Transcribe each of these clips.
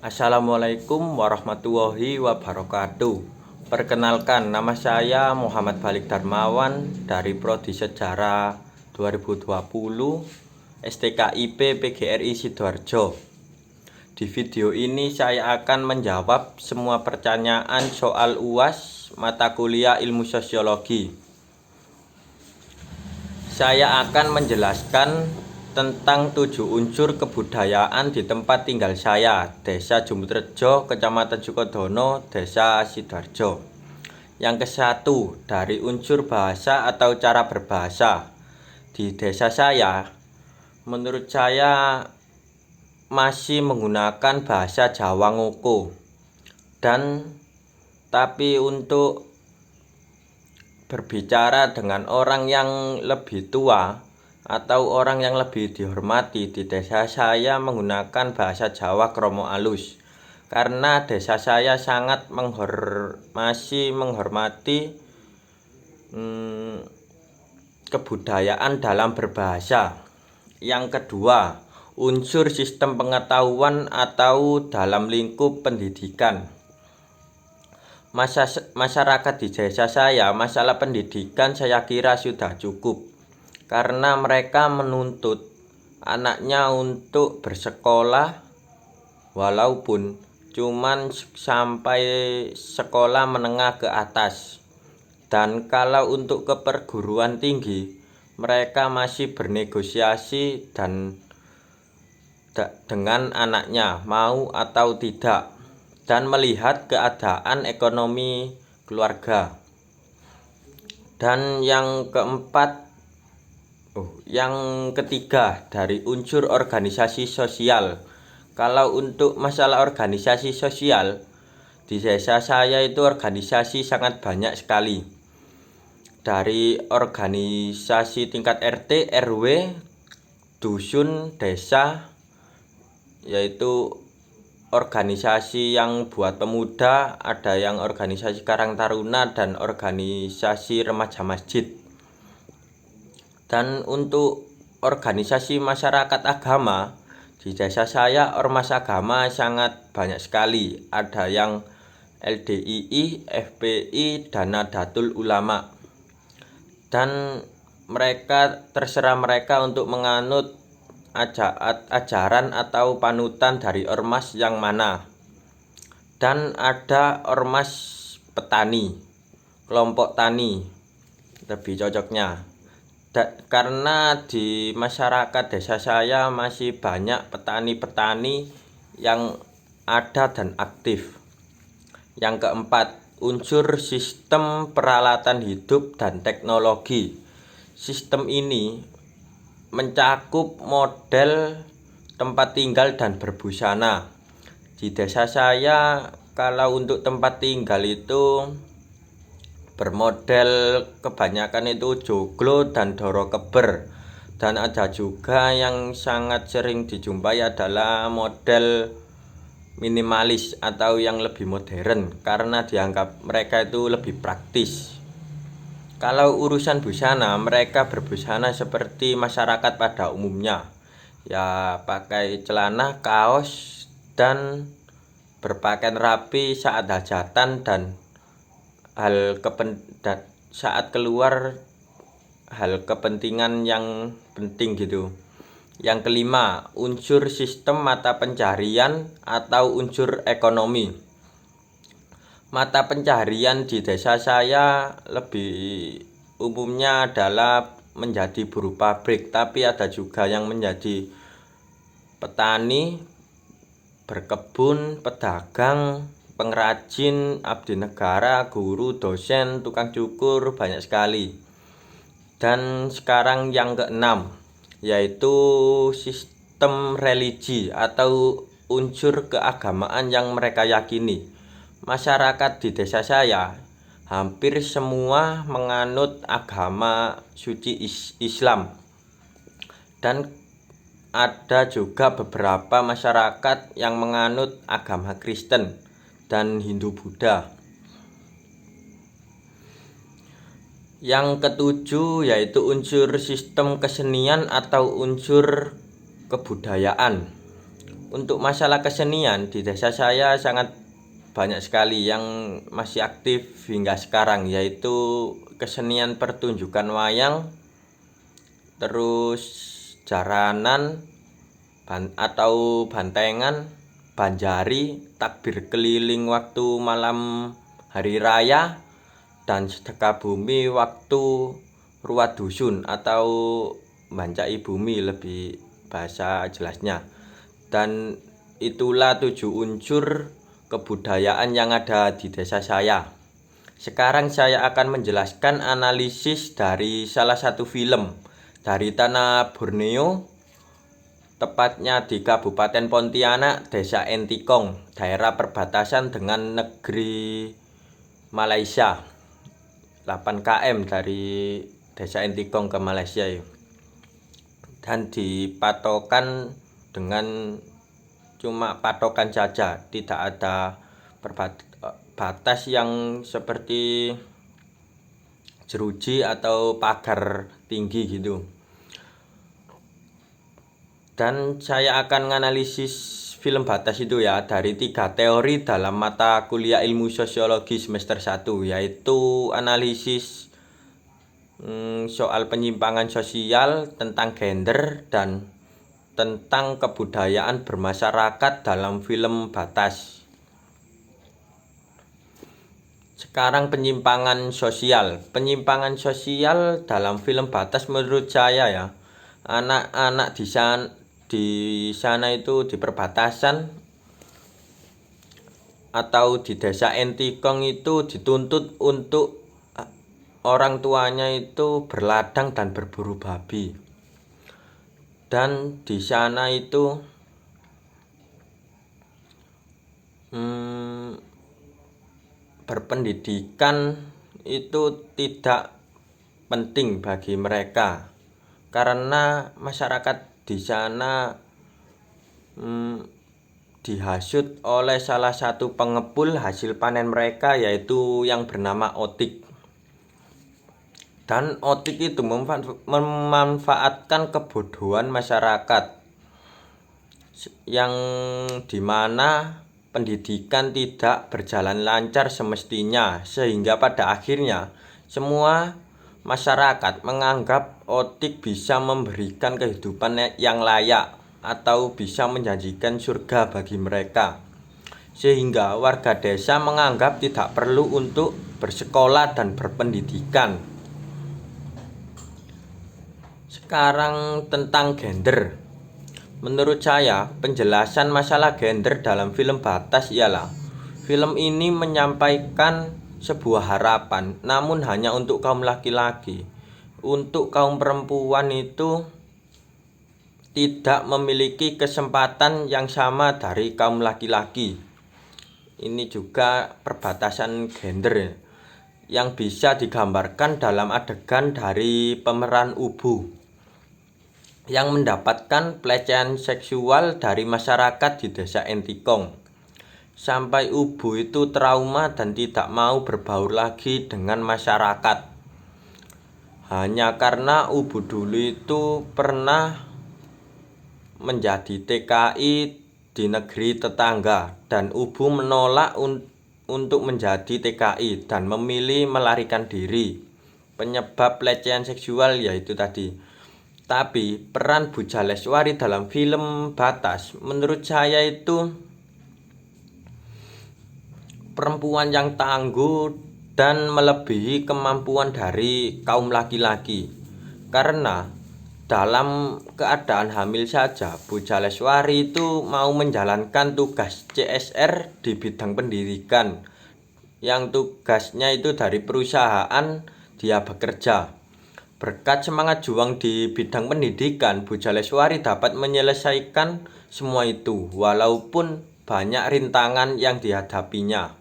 Assalamualaikum warahmatullahi wabarakatuh. Perkenalkan, nama saya Muhammad Balik Darmawan dari Prodi Sejarah 2020 STKIP PGRI Sidoarjo. Di video ini saya akan menjawab semua pertanyaan soal UAS mata kuliah Ilmu Sosiologi. Saya akan menjelaskan tentang 7 unsur kebudayaan di tempat tinggal saya, Desa Jumutrejo, Kecamatan Sukodono, Desa Sidoarjo. Yang ke-1, dari unsur bahasa atau cara berbahasa. Di desa saya, menurut saya masih menggunakan bahasa Jawa Ngoko. Tapi untuk berbicara dengan orang yang lebih tua atau orang yang lebih dihormati, di desa saya menggunakan bahasa Jawa Kromo Alus, karena desa saya sangat masih menghormati kebudayaan dalam berbahasa. Yang kedua, unsur sistem pengetahuan atau dalam lingkup pendidikan. Masyarakat di desa saya, masalah pendidikan saya kira sudah cukup, karena mereka menuntut anaknya untuk bersekolah walaupun cuman sampai sekolah menengah ke atas. Dan kalau untuk ke perguruan tinggi, mereka masih bernegosiasi dengan anaknya mau atau tidak, dan melihat keadaan ekonomi keluarga. Dan yang ketiga, dari unsur organisasi sosial. Kalau untuk masalah organisasi sosial, di desa saya itu organisasi sangat banyak sekali. Dari organisasi tingkat RT, RW, dusun, desa, yaitu organisasi yang buat pemuda, ada yang organisasi Karang Taruna, dan organisasi remaja masjid. Dan untuk organisasi masyarakat agama, di desa saya ormas agama sangat banyak sekali. Ada yang LDII, FPI, dan Nahdlatul Ulama. Dan terserah mereka untuk menganut ajaran atau panutan dari ormas yang mana. Dan ada ormas petani, kelompok tani lebih cocoknya. Karena di masyarakat desa saya masih banyak petani-petani yang ada dan aktif. Yang keempat, unsur sistem peralatan hidup dan teknologi. Sistem ini mencakup model tempat tinggal dan berbusana. Di desa saya, kalau untuk tempat tinggal itu bermodel kebanyakan itu joglo dan doro keber. Dan ada juga yang sangat sering dijumpai adalah model minimalis atau yang lebih modern, karena dianggap mereka itu lebih praktis. Kalau urusan busana, mereka berbusana seperti masyarakat pada umumnya, ya pakai celana, kaos, dan berpakaian rapi saat hajatan dan saat keluar hal kepentingan yang penting gitu. Yang kelima, unsur sistem mata pencarian atau unsur ekonomi. Mata pencarian di desa saya lebih umumnya adalah menjadi buruh pabrik, tapi ada juga yang menjadi petani, berkebun, pedagang, pengrajin, abdi negara, guru, dosen, tukang cukur, banyak sekali. Dan sekarang yang keenam, yaitu sistem religi atau unsur keagamaan yang mereka yakini. Masyarakat di desa saya hampir semua menganut agama suci Islam, dan ada juga beberapa masyarakat yang menganut agama Kristen dan Hindu-Buddha. Yang ketujuh, yaitu unsur sistem kesenian atau unsur kebudayaan. Untuk masalah kesenian di desa saya sangat banyak sekali yang masih aktif hingga sekarang, yaitu kesenian pertunjukan wayang, terus jaranan atau bantengan, banjari, takbir keliling waktu malam hari raya, dan sedekah bumi waktu ruat dusun atau bancai bumi lebih bahasa jelasnya. Dan itulah 7 unsur kebudayaan yang ada di desa saya. Sekarang saya akan menjelaskan analisis dari salah satu film dari tanah Borneo, tepatnya di Kabupaten Pontianak, Desa Entikong, daerah perbatasan dengan negeri Malaysia. 8 km dari Desa Entikong ke Malaysia ya. Dan dipatokan dengan cuma patokan saja, tidak ada batas yang seperti jeruji atau pagar tinggi gitu. Dan saya akan menganalisis film batas itu ya dari 3 teori dalam mata kuliah ilmu sosiologi semester 1, yaitu analisis soal penyimpangan sosial, tentang gender, dan tentang kebudayaan bermasyarakat dalam film batas. Sekarang penyimpangan sosial. Penyimpangan sosial dalam film batas menurut saya ya, anak-anak di sana itu di perbatasan atau di Desa Entikong itu dituntut untuk orang tuanya itu berladang dan berburu babi. Dan di sana itu berpendidikan itu tidak penting bagi mereka, karena masyarakat di sana dihasut oleh salah satu pengepul hasil panen mereka, yaitu yang bernama Otik. Dan Otik itu memanfaatkan kebodohan masyarakat, yang dimana pendidikan tidak berjalan lancar semestinya, sehingga pada akhirnya semua masyarakat menganggap Otik bisa memberikan kehidupan yang layak atau bisa menjanjikan surga bagi mereka, sehingga warga desa menganggap tidak perlu untuk bersekolah dan berpendidikan. Sekarang tentang gender. Menurut saya, penjelasan masalah gender dalam film batas ialah film ini menyampaikan sebuah harapan, namun hanya untuk kaum laki-laki. Untuk kaum perempuan itu tidak memiliki kesempatan yang sama dari kaum laki-laki. Ini juga perbatasan gender yang bisa digambarkan dalam adegan dari pemeran Ubu yang mendapatkan pelecehan seksual dari masyarakat di Desa Entikong, sampai Ubu itu trauma dan tidak mau berbaur lagi dengan masyarakat, hanya karena Ubu dulu itu pernah menjadi TKI di negeri tetangga, dan Ubu menolak untuk menjadi TKI dan memilih melarikan diri. Penyebab pelecehan seksual yaitu tadi. Tapi peran Bu Jaleswari dalam film Batas menurut saya itu perempuan yang tangguh dan melebihi kemampuan dari kaum laki-laki. Karena dalam keadaan hamil saja, Bu Jaleswari itu mau menjalankan tugas CSR di bidang pendidikan, yang tugasnya itu dari perusahaan dia bekerja. Berkat semangat juang di bidang pendidikan, Bu Jaleswari dapat menyelesaikan semua itu, walaupun banyak rintangan yang dihadapinya.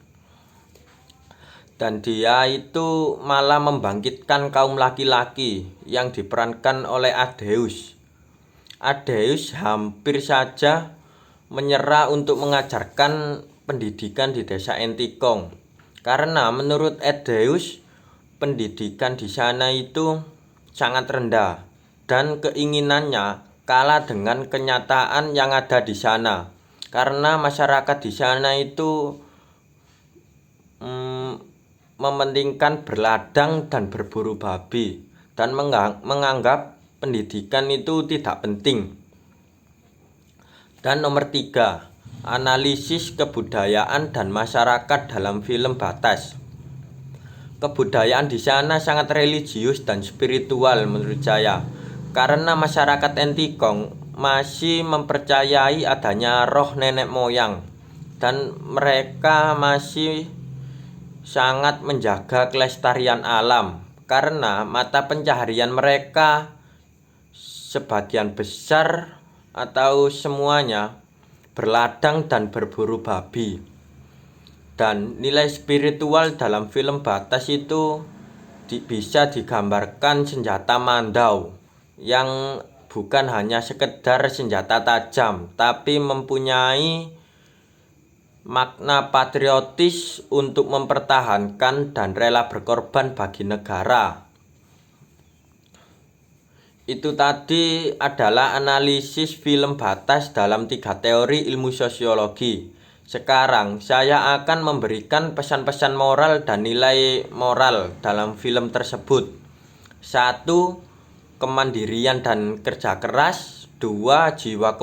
Dan dia itu malah membangkitkan kaum laki-laki yang diperankan oleh Adeus. Adeus hampir saja menyerah untuk mengajarkan pendidikan di Desa Entikong, karena menurut Adeus pendidikan di sana itu sangat rendah dan keinginannya kalah dengan kenyataan yang ada di sana. karena masyarakat di sana itu mementingkan berladang dan berburu babi dan menganggap pendidikan itu tidak penting. Dan nomor 3, analisis kebudayaan dan masyarakat dalam film Batas. Kebudayaan di sana sangat religius dan spiritual menurut saya, karena masyarakat Entikong masih mempercayai adanya roh nenek moyang dan mereka masih sangat menjaga kelestarian alam, karena mata pencaharian mereka sebagian besar atau semuanya berladang dan berburu babi. Dan nilai spiritual dalam film Batas itu bisa digambarkan senjata mandau yang bukan hanya sekedar senjata tajam, tapi mempunyai makna patriotis untuk mempertahankan dan rela berkorban bagi negara. Itu tadi adalah analisis film Batas dalam 3 teori ilmu sosiologi. Sekarang saya akan memberikan pesan-pesan moral dan nilai moral dalam film tersebut. 1. Kemandirian dan kerja keras. 2. Jiwa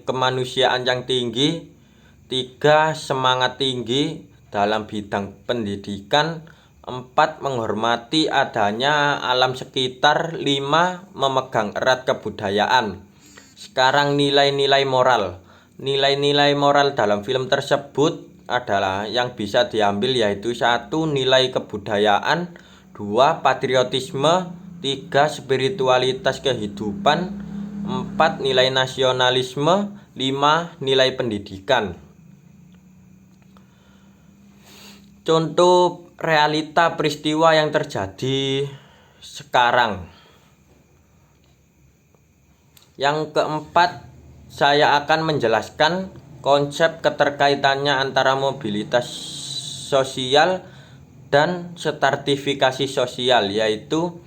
kemanusiaan yang tinggi. 3. Semangat tinggi dalam bidang pendidikan. 4. Menghormati adanya alam sekitar. 5. Memegang erat kebudayaan. Sekarang nilai-nilai moral. Nilai-nilai moral dalam film tersebut adalah yang bisa diambil yaitu 1. Nilai kebudayaan. 2. Patriotisme. 3. Spiritualitas kehidupan. 4. Nilai nasionalisme. 5. Nilai pendidikan. Contoh realita peristiwa yang terjadi sekarang. Yang keempat, saya akan menjelaskan konsep keterkaitannya antara mobilitas sosial dan stratifikasi sosial, yaitu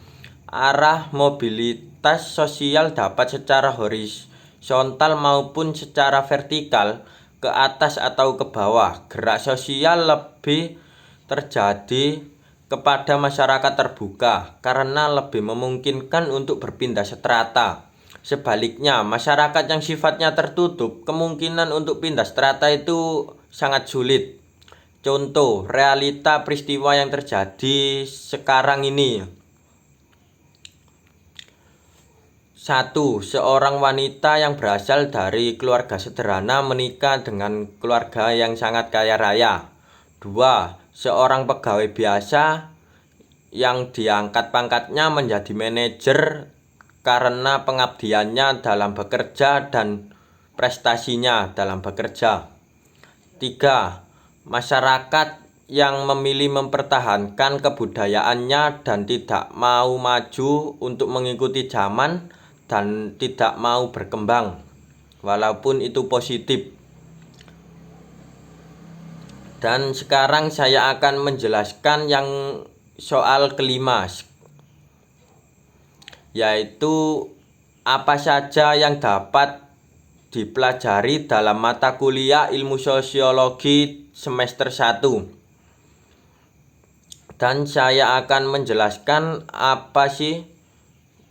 arah mobilitas sosial dapat secara horizontal maupun secara vertikal, ke atas atau ke bawah. Gerak sosial lebih terjadi kepada masyarakat terbuka karena lebih memungkinkan untuk berpindah strata. Sebaliknya, masyarakat yang sifatnya tertutup, kemungkinan untuk pindah strata itu sangat sulit. Contoh realita peristiwa yang terjadi sekarang ini. 1. Seorang wanita yang berasal dari keluarga sederhana menikah dengan keluarga yang sangat kaya raya. 2. Seorang pegawai biasa yang diangkat pangkatnya menjadi manajer karena pengabdiannya dalam bekerja dan prestasinya dalam bekerja. 3. Masyarakat yang memilih mempertahankan kebudayaannya dan tidak mau maju untuk mengikuti zaman dan tidak mau berkembang, walaupun itu positif. Dan sekarang saya akan menjelaskan yang soal kelima, yaitu apa saja yang dapat dipelajari dalam mata kuliah ilmu sosiologi semester 1. Dan saya akan menjelaskan apa sih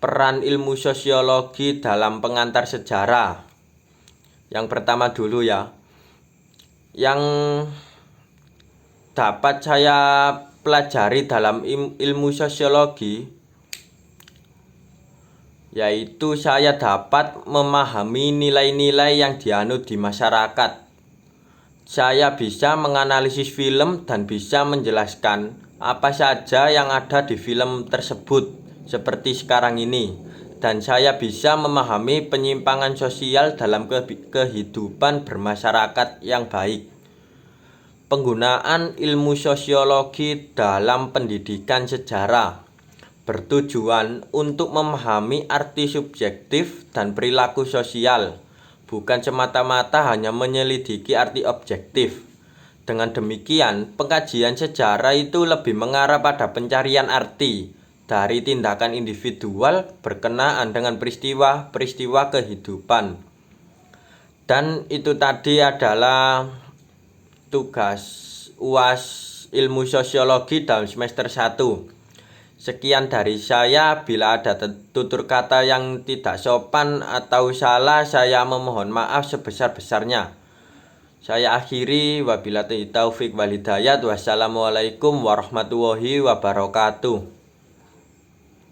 peran ilmu sosiologi dalam pengantar sejarah. Yang pertama dulu ya, yang dapat saya pelajari dalam ilmu sosiologi, yaitu saya dapat memahami nilai-nilai yang dianut di masyarakat. Saya bisa menganalisis film dan bisa menjelaskan apa saja yang ada di film tersebut seperti sekarang ini. Dan saya bisa memahami penyimpangan sosial dalam kehidupan bermasyarakat yang baik. Penggunaan ilmu sosiologi dalam pendidikan sejarah bertujuan untuk memahami arti subjektif dan perilaku sosial, bukan semata-mata hanya menyelidiki arti objektif. Dengan demikian, pengkajian sejarah itu lebih mengarah pada pencarian arti dari tindakan individual berkenaan dengan peristiwa-peristiwa kehidupan. Dan itu tadi adalah tugas UAS ilmu sosiologi dalam semester 1. Sekian dari saya. Bila ada tutur kata yang tidak sopan atau salah, saya memohon maaf sebesar-besarnya. Saya akhiri, wabillahi taufik wal hidayah. Wassalamualaikum warahmatullahi wabarakatuh.